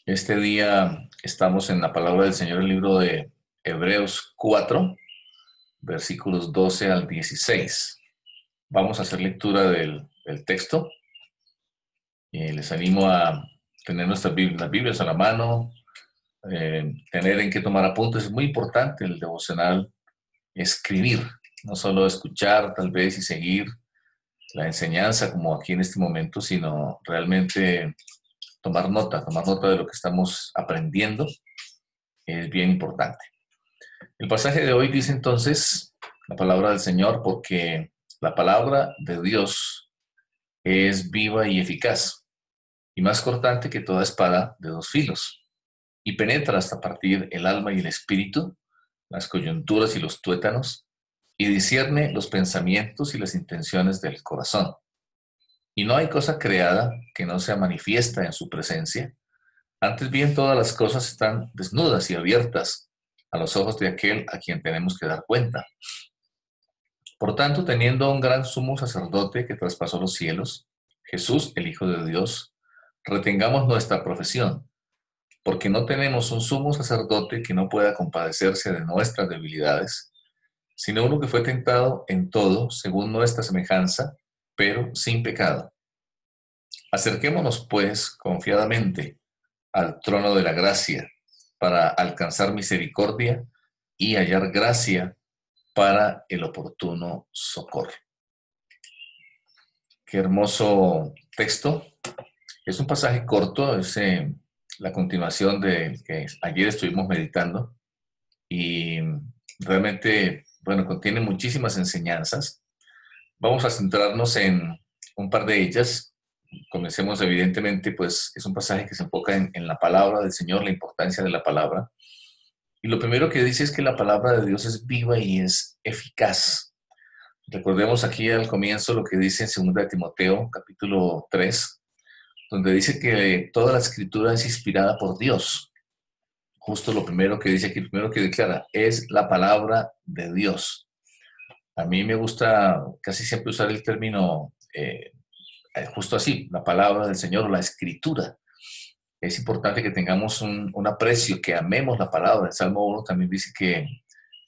Este día estamos en la palabra del Señor, el libro de Hebreos 4, versículos 12 al 16. Vamos a hacer lectura del texto y les animo a tener las Biblias a la mano, tener en qué tomar apuntes. Es muy importante el devocional, escribir, no solo escuchar tal vez y seguir la enseñanza como aquí en este momento, sino realmente tomar nota de lo que estamos aprendiendo es bien importante. El pasaje de hoy dice entonces la palabra del Señor, porque la palabra de Dios es viva y eficaz, y más cortante que toda espada de dos filos, y penetra hasta partir el alma y el espíritu, las coyunturas y los tuétanos, y discierne los pensamientos y las intenciones del corazón. Y no hay cosa creada que no sea manifiesta en su presencia. Antes bien, todas las cosas están desnudas y abiertas a los ojos de aquel a quien tenemos que dar cuenta. Por tanto, teniendo un gran sumo sacerdote que traspasó los cielos, Jesús, el Hijo de Dios, retengamos nuestra profesión, porque no tenemos un sumo sacerdote que no pueda compadecerse de nuestras debilidades, sino uno que fue tentado en todo, según nuestra semejanza, pero sin pecado. Acerquémonos, pues, confiadamente al trono de la gracia, para alcanzar misericordia y hallar gracia para el oportuno socorro. Qué hermoso texto. Es un pasaje corto, es la continuación de que ayer estuvimos meditando y realmente, bueno, contiene muchísimas enseñanzas. Vamos a centrarnos en un par de ellas. Comencemos, evidentemente, pues es un pasaje que se enfoca en la palabra del Señor, la importancia de la palabra. Y lo primero que dice es que la palabra de Dios es viva y es eficaz. Recordemos aquí al comienzo lo que dice en 2 de Timoteo, capítulo 3, donde dice que toda la escritura es inspirada por Dios. Justo lo primero que dice aquí, lo primero que declara, es la palabra de Dios. A mí me gusta casi siempre usar el término justo así, la palabra del Señor o la escritura. Es importante que tengamos un aprecio, que amemos la palabra. El Salmo 1 también dice que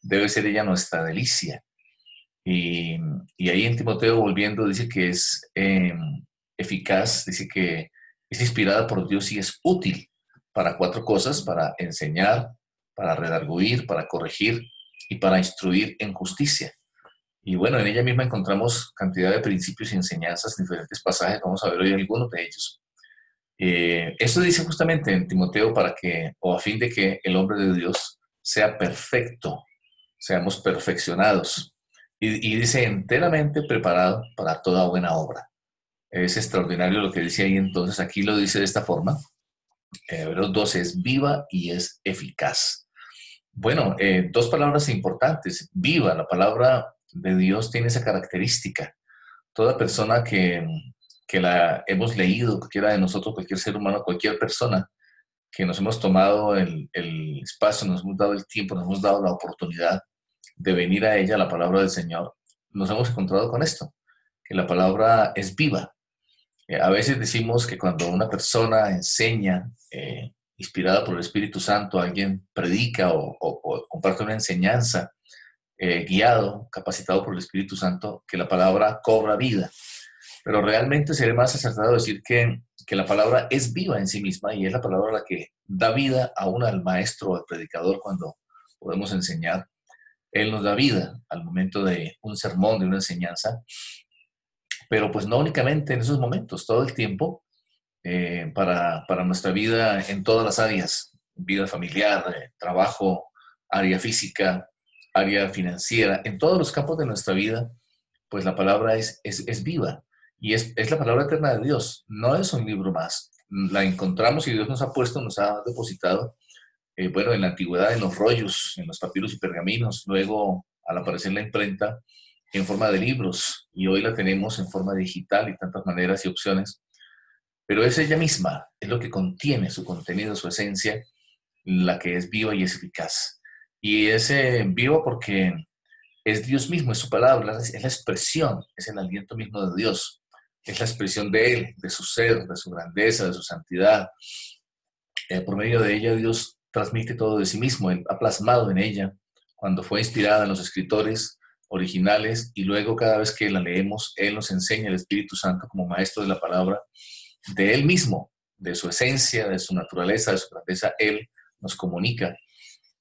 debe ser ella nuestra delicia. Y, y ahí en Timoteo, volviendo, dice que es eficaz, dice que es inspirada por Dios y es útil para cuatro cosas: para enseñar, para redarguir, para corregir y para instruir en justicia. Y bueno, en ella misma encontramos cantidad de principios y enseñanzas en diferentes pasajes. Vamos a ver hoy algunos de ellos. Esto dice justamente en Timoteo para que, o a fin de que el hombre de Dios sea perfecto, seamos perfeccionados. Y dice enteramente preparado para toda buena obra. Es extraordinario lo que dice ahí entonces. Aquí lo dice de esta forma. Hebreos 12 es viva y es eficaz. Bueno, dos palabras importantes. Viva, la palabra de Dios tiene esa característica. Toda persona que la hemos leído, cualquiera de nosotros, cualquier ser humano, cualquier persona que nos hemos tomado el espacio, nos hemos dado el tiempo, nos hemos dado la oportunidad de venir a ella, la palabra del Señor, nos hemos encontrado con esto, que la palabra es viva. A veces decimos que cuando una persona enseña, inspirada por el Espíritu Santo, alguien predica o comparte una enseñanza, guiado, capacitado por el Espíritu Santo, que la palabra cobra vida. Pero realmente sería más acertado decir que la palabra es viva en sí misma y es la palabra la que da vida aún al maestro o al predicador cuando podemos enseñar. Él nos da vida al momento de un sermón, de una enseñanza, pero pues no únicamente en esos momentos, todo el tiempo, para nuestra vida en todas las áreas: vida familiar, trabajo, área física, área financiera, en todos los campos de nuestra vida, pues la palabra es viva y es la palabra eterna de Dios. No es un libro más. La encontramos y Dios nos ha puesto, nos ha depositado, bueno, en la antigüedad, en los rollos, en los papiros y pergaminos, luego al aparecer la imprenta en forma de libros, y hoy la tenemos en forma digital y tantas maneras y opciones, pero es ella misma, es lo que contiene, su contenido, su esencia, la que es viva y es eficaz. Y es viva porque es Dios mismo, es su palabra, es la expresión, es el aliento mismo de Dios, es la expresión de Él, de su ser, de su grandeza, de su santidad. Por medio de ella Dios transmite todo de sí mismo, Él ha plasmado en ella cuando fue inspirada en los escritores originales y luego cada vez que la leemos, Él nos enseña el Espíritu Santo como maestro de la palabra, de Él mismo, de su esencia, de su naturaleza, de su grandeza, Él nos comunica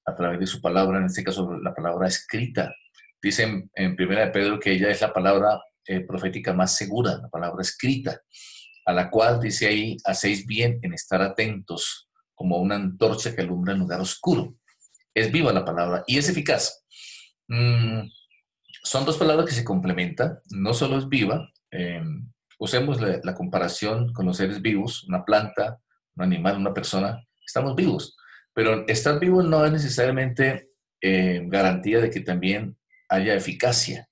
a través de su palabra, en este caso la palabra escrita. Dice en Primera de Pedro que ella es la palabra profética más segura, la palabra escrita, a la cual dice ahí, hacéis bien en estar atentos, como una antorcha que alumbra en lugar oscuro. Es viva la palabra y es eficaz. Son dos palabras que se complementan, no solo es viva, usemos la comparación con los seres vivos, una planta, un animal, una persona, estamos vivos, pero estar vivo no es necesariamente garantía de que también haya eficacia.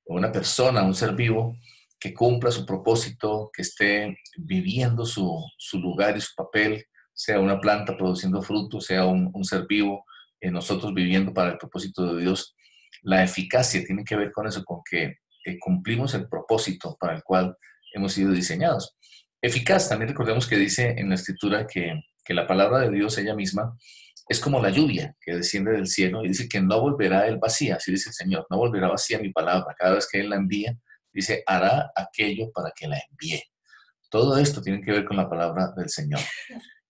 Una persona, un ser vivo que cumpla su propósito, que esté viviendo su lugar y su papel, sea una planta produciendo frutos, sea un ser vivo, nosotros viviendo para el propósito de Dios. La eficacia tiene que ver con eso, con que cumplimos el propósito para el cual hemos sido diseñados. Eficaz, también recordemos que dice en la Escritura que la palabra de Dios ella misma es como la lluvia que desciende del cielo y dice que no volverá él vacía, así dice el Señor, no volverá vacía mi palabra. Cada vez que Él la envía, dice, hará aquello para que la envíe. Todo esto tiene que ver con la palabra del Señor.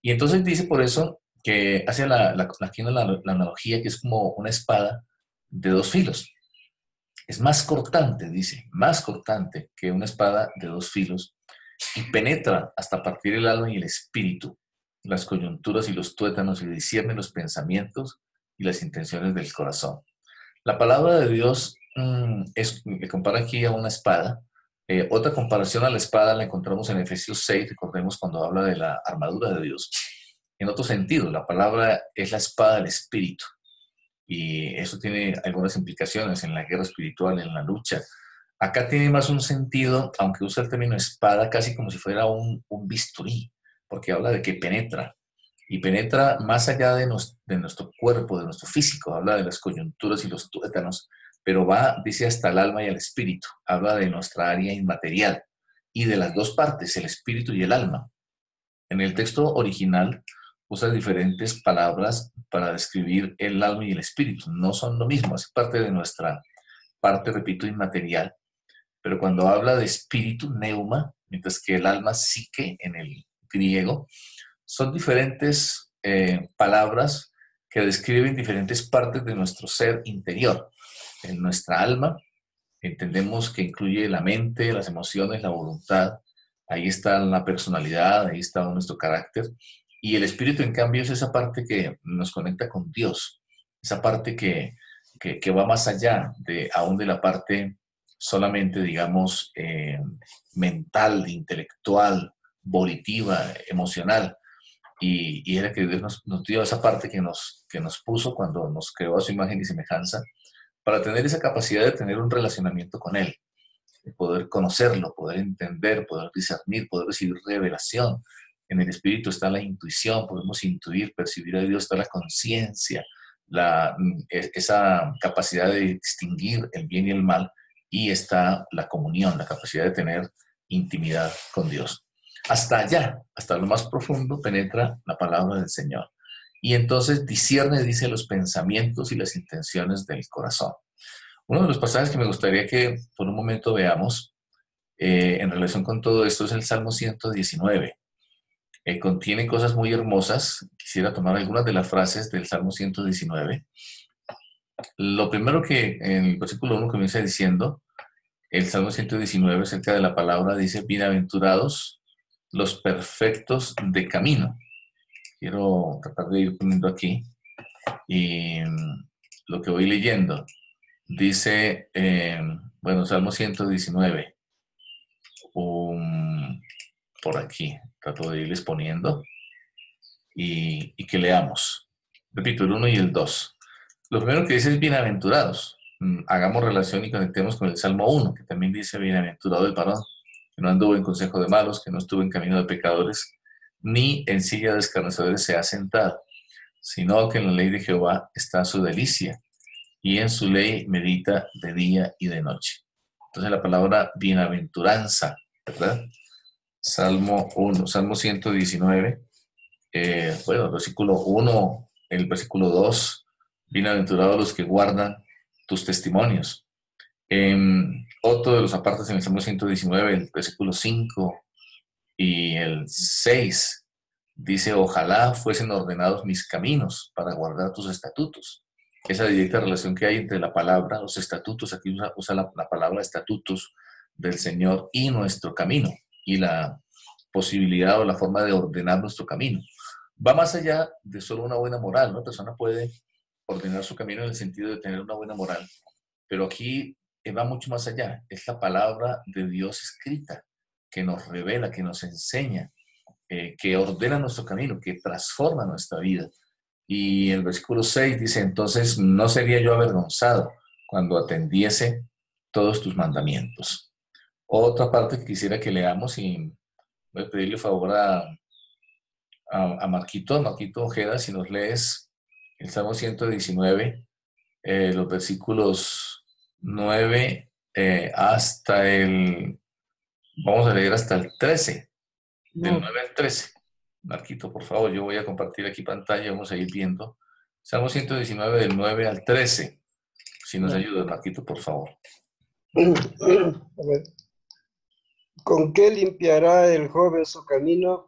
Y entonces dice por eso que hace aquí la analogía que es como una espada de dos filos. Es más cortante, dice, más cortante que una espada de dos filos y penetra hasta partir el alma y el espíritu, las coyunturas y los tuétanos y discierne los pensamientos y las intenciones del corazón. La palabra de Dios le compara aquí a una espada. Otra comparación a la espada la encontramos en Efesios 6, recordemos cuando habla de la armadura de Dios. En otro sentido, la palabra es la espada del espíritu. Y eso tiene algunas implicaciones en la guerra espiritual, en la lucha. Acá tiene más un sentido, aunque usa el término espada, casi como si fuera un bisturí, porque habla de que penetra, y penetra más allá de nuestro cuerpo, de nuestro físico, habla de las coyunturas y los tuétanos, pero va, dice, hasta el alma y el espíritu, habla de nuestra área inmaterial, y de las dos partes, el espíritu y el alma. En el texto original usa diferentes palabras para describir el alma y el espíritu, no son lo mismo, es parte de nuestra parte, repito, inmaterial, pero cuando habla de espíritu, neuma, mientras que el alma, psique, en el griego, son diferentes palabras que describen diferentes partes de nuestro ser interior. En nuestra alma entendemos que incluye la mente, las emociones, la voluntad, ahí está la personalidad, ahí está nuestro carácter, y el espíritu, en cambio, es esa parte que nos conecta con Dios, esa parte que va más allá aún de la parte solamente, digamos, mental, intelectual, volitiva, emocional. Y era que Dios nos dio esa parte que nos puso cuando nos creó a su imagen y semejanza, para tener esa capacidad de tener un relacionamiento con Él, de poder conocerlo, poder entender, poder discernir, poder recibir revelación. En el Espíritu está la intuición, podemos intuir, percibir a Dios, está la conciencia, esa capacidad de distinguir el bien y el mal, y está la comunión, la capacidad de tener intimidad con Dios. Hasta allá, hasta lo más profundo, penetra la palabra del Señor. Y entonces discierne, dice, los pensamientos y las intenciones del corazón. Uno de los pasajes que me gustaría que por un momento veamos en relación con todo esto es el Salmo 119. Contiene cosas muy hermosas. Quisiera tomar algunas de las frases del Salmo 119. Lo primero que en el versículo 1 comienza diciendo, el Salmo 119 acerca de la palabra dice, bienaventurados los perfectos de camino. Quiero tratar de ir poniendo aquí. Y lo que voy leyendo dice, bueno, Salmo 119, por aquí, trato de irles poniendo y que leamos. Repito, el 1 y el 2. Lo primero que dice es bienaventurados. Hagamos relación y conectemos con el Salmo 1, que también dice, bienaventurado el varón, que no anduvo en consejo de malos, que no estuvo en camino de pecadores, ni en silla de escarnecedores se ha sentado, sino que en la ley de Jehová está su delicia, y en su ley medita de día y de noche. Entonces la palabra bienaventuranza, ¿verdad? Salmo 1, Salmo 119, Bueno, el versículo 1, el versículo 2, bienaventurados los que guardan tus testimonios. Otro de los apartes en el Salmo 119, el versículo 5 y el 6, dice, ojalá fuesen ordenados mis caminos para guardar tus estatutos. Esa directa relación que hay entre la palabra, los estatutos, aquí usa la palabra estatutos del Señor y nuestro camino, y la posibilidad o la forma de ordenar nuestro camino. Va más allá de solo una buena moral, ¿no? Una persona puede ordenar su camino en el sentido de tener una buena moral, pero aquí va mucho más allá. Es la palabra de Dios escrita que nos revela, que nos enseña, que ordena nuestro camino, que transforma nuestra vida. Y el versículo 6 dice, entonces no sería yo avergonzado cuando atendiese todos tus mandamientos. Otra parte que quisiera que leamos, y voy a pedirle favor a Marquito Ojeda, si nos lees el Salmo 119, los versículos 9 hasta vamos a leer hasta el 13, del 9 al 13. Marquito, por favor, yo voy a compartir aquí pantalla, vamos a ir viendo. Salmo 119 del 9 al 13. Si nos ayudas, Marquito, por favor. A ver. ¿Con qué limpiará el joven su camino?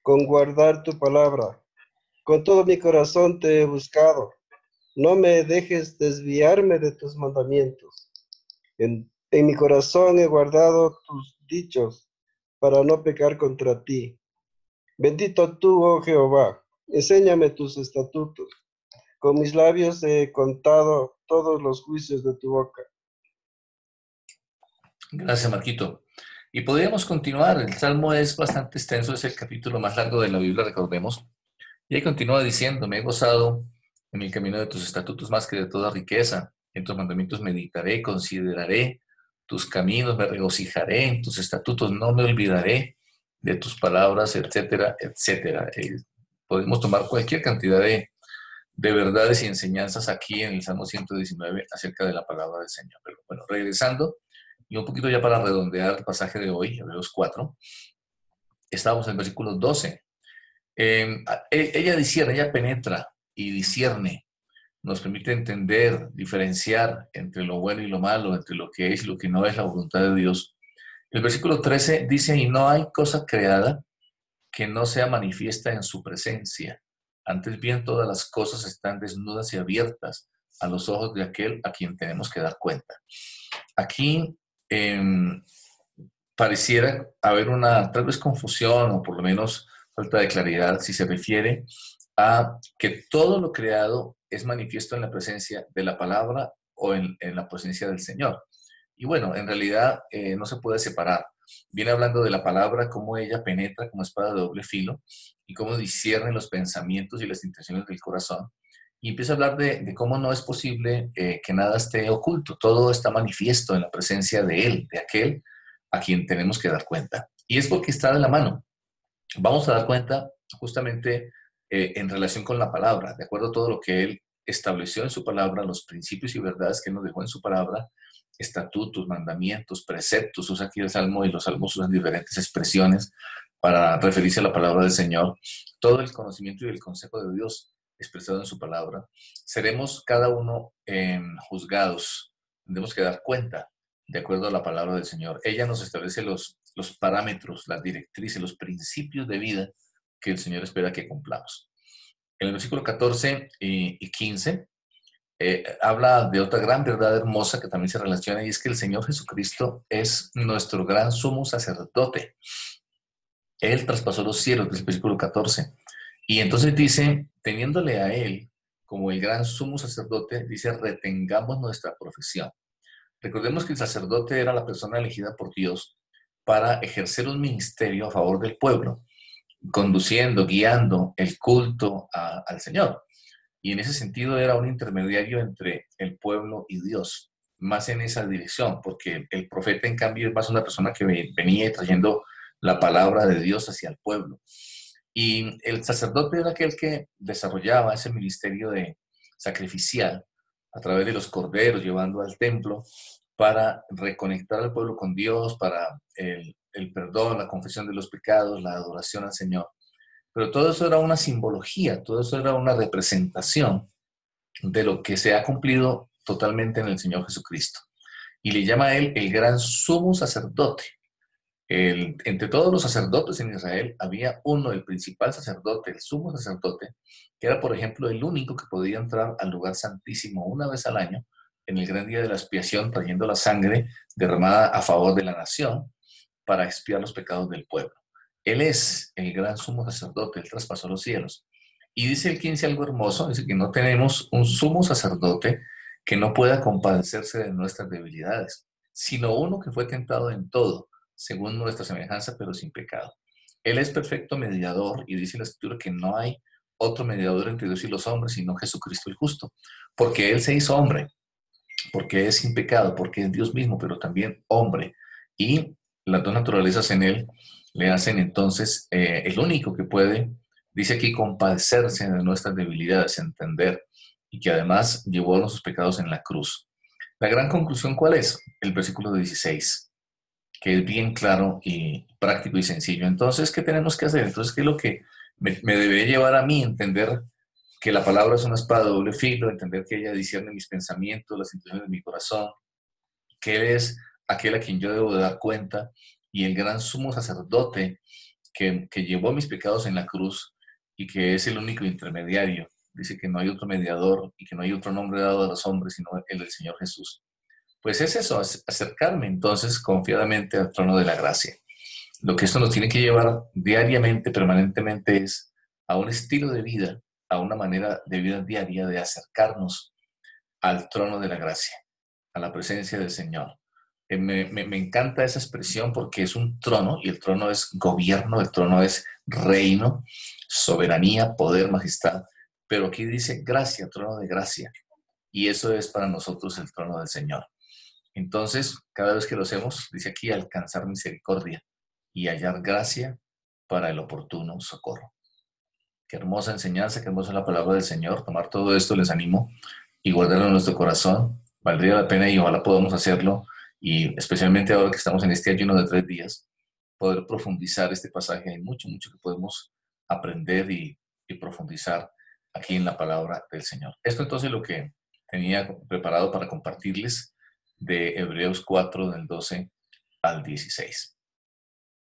Con guardar tu palabra. Con todo mi corazón te he buscado. No me dejes desviarme de tus mandamientos. En mi corazón he guardado tus dichos para no pecar contra ti. Bendito tú, oh Jehová, enséñame tus estatutos. Con mis labios he contado todos los juicios de tu boca. Gracias, Marquito. Y podríamos continuar. El Salmo es bastante extenso, es el capítulo más largo de la Biblia, recordemos. Y ahí continúa diciendo, me he gozado en el camino de tus estatutos más que de toda riqueza. En tus mandamientos meditaré, consideraré tus caminos, me regocijaré en tus estatutos, no me olvidaré de tus palabras, etcétera, etcétera. Podemos tomar cualquier cantidad de verdades y enseñanzas aquí en el Salmo 119 acerca de la palabra del Señor. Pero bueno, regresando, y un poquito ya para redondear el pasaje de hoy, Hebreos 4, estábamos en el versículo 12. Ella discierne, ella penetra y discierne, nos permite entender, diferenciar entre lo bueno y lo malo, entre lo que es y lo que no es la voluntad de Dios. El versículo 13 dice, y no hay cosa creada que no sea manifiesta en su presencia. Antes bien, todas las cosas están desnudas y abiertas a los ojos de aquel a quien tenemos que dar cuenta. Aquí pareciera haber una tal vez confusión o por lo menos falta de claridad si se refiere a que todo lo creado es manifiesto en la presencia de la palabra o en la presencia del Señor. Y bueno, en realidad no se puede separar. Viene hablando de la palabra, cómo ella penetra como espada de doble filo y cómo discierne los pensamientos y las intenciones del corazón. Y empieza a hablar de cómo no es posible que nada esté oculto. Todo está manifiesto en la presencia de Él, de aquel a quien tenemos que dar cuenta. Y es porque está de la mano. Vamos a dar cuenta justamente en relación con la palabra, de acuerdo a todo lo que Él estableció en su palabra, los principios y verdades que Él nos dejó en su palabra, estatutos, mandamientos, preceptos. Usa aquí el Salmo y los salmos usan diferentes expresiones para referirse a la palabra del Señor. Todo el conocimiento y el consejo de Dios expresado en su palabra. Seremos cada uno juzgados. Tendremos que dar cuenta de acuerdo a la palabra del Señor. Ella nos establece los parámetros, las directrices, los principios de vida que el Señor espera que cumplamos. En el versículo 14 y 15 habla de otra gran verdad hermosa que también se relaciona, y es que el Señor Jesucristo es nuestro gran sumo sacerdote. Él traspasó los cielos, del versículo 14. Y entonces dice, teniéndole a Él como el gran sumo sacerdote, dice, retengamos nuestra profesión. Recordemos que el sacerdote era la persona elegida por Dios para ejercer un ministerio a favor del pueblo, conduciendo, guiando el culto al Señor. Y en ese sentido era un intermediario entre el pueblo y Dios, más en esa dirección, porque el profeta, en cambio, es más una persona que venía trayendo la palabra de Dios hacia el pueblo. Y el sacerdote era aquel que desarrollaba ese ministerio sacrificial a través de los corderos, llevando al templo para reconectar al pueblo con Dios, para el perdón, la confesión de los pecados, la adoración al Señor. Pero todo eso era una simbología, todo eso era una representación de lo que se ha cumplido totalmente en el Señor Jesucristo. Y le llama a él el gran sumo sacerdote. Entre todos los sacerdotes en Israel había uno, el principal sacerdote, el sumo sacerdote, que era, por ejemplo, el único que podía entrar al lugar santísimo una vez al año, en el gran día de la expiación, trayendo la sangre derramada a favor de la nación para expiar los pecados del pueblo. Él es el gran sumo sacerdote, él traspasó los cielos. Y dice el 15 algo hermoso, dice que no tenemos un sumo sacerdote que no pueda compadecerse de nuestras debilidades, sino uno que fue tentado en todo, según nuestra semejanza, pero sin pecado. Él es perfecto mediador y dice la Escritura que no hay otro mediador entre Dios y los hombres, sino Jesucristo el justo, porque Él se hizo hombre, porque es sin pecado, porque es Dios mismo, pero también hombre. Y las dos naturalezas en Él le hacen entonces el único que puede, dice aquí, compadecerse de nuestras debilidades, entender, y que además llevó nuestros pecados en la cruz. La gran conclusión, ¿cuál es? El versículo 16, que es bien claro y práctico y sencillo. Entonces, ¿qué tenemos que hacer? Entonces, ¿qué es lo que me debería llevar a mí? Entender que la palabra es una espada de doble filo, entender que ella discierne mis pensamientos, las intenciones de mi corazón, que Él es aquel a quien yo debo de dar cuenta y el gran sumo sacerdote que llevó mis pecados en la cruz y que es el único intermediario. Dice que no hay otro mediador y que no hay otro nombre dado a los hombres sino el del Señor Jesús. Pues es eso, acercarme entonces confiadamente al trono de la gracia. Lo que esto nos tiene que llevar diariamente, permanentemente, es a un estilo de vida, a una manera de vida diaria de acercarnos al trono de la gracia, a la presencia del Señor. Me encanta esa expresión porque es un trono y el trono es gobierno, el trono es reino, soberanía, poder, majestad. Pero aquí dice gracia, trono de gracia. Y eso es para nosotros el trono del Señor. Entonces, cada vez que lo hacemos, dice aquí, alcanzar misericordia y hallar gracia para el oportuno socorro. Qué hermosa enseñanza, qué hermosa la palabra del Señor. Tomar todo esto, les animo, y guardarlo en nuestro corazón. Valdría la pena y ojalá podamos hacerlo, y especialmente ahora que estamos en este ayuno de 3 días, poder profundizar este pasaje. Hay mucho, mucho que podemos aprender y profundizar aquí en la palabra del Señor. Esto entonces es lo que tenía preparado para compartirles de Hebreos 4, del 12 al 16.